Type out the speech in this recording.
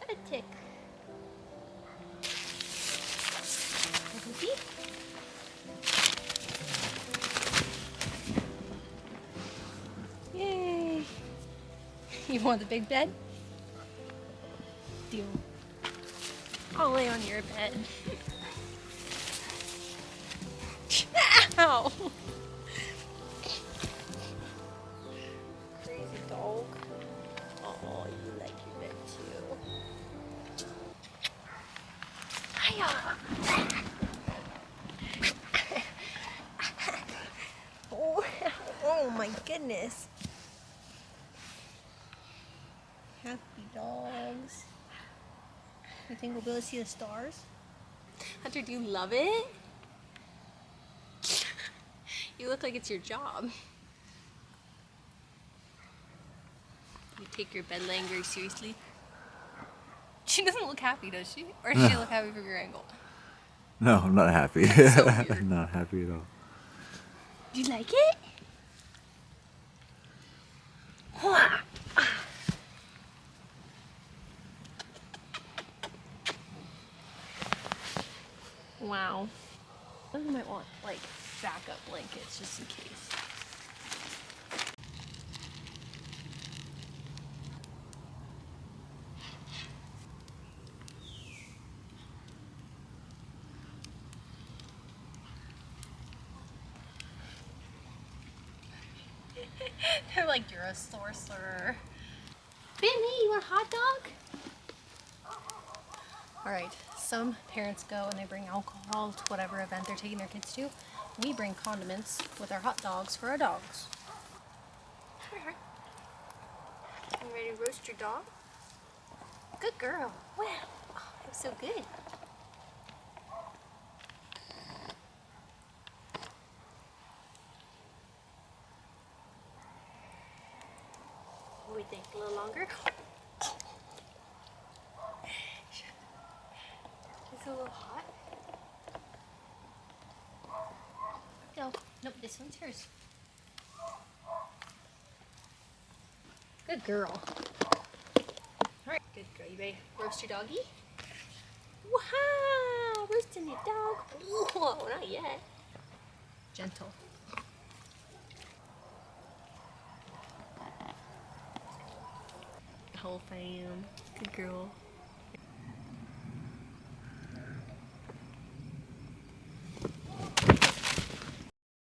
A tick. See? Yay! You want the big bed? Deal. I'll lay on your bed. Ow! Crazy dog. Oh, you like your bed too. Hiya! Oh my goodness. Happy dogs. You think we'll be able to see the stars? Hunter, do you love it? You look like it's your job. You take your bed laying very seriously. She doesn't look happy, does she? Or does she look happy from your angle? No, I'm not happy. So weird. Not happy at all. Do you like it? Wow. I think I might want like backup blankets just in case. They're like, you're a sorcerer. Benny, you want a hot dog? Alright, some parents go and they bring alcohol to whatever event they're taking their kids to. We bring condiments with our hot dogs for our dogs. Alright. You ready to roast your dog? Good girl. Wow. Oh, that was so good. What do we think? A little longer? It's a little hot. No, nope, this one's hers. Good girl. Alright, good girl. You ready to roast your doggy? Wow! Roasting your dog. Whoa, not yet. Gentle. The whole fam. Good girl.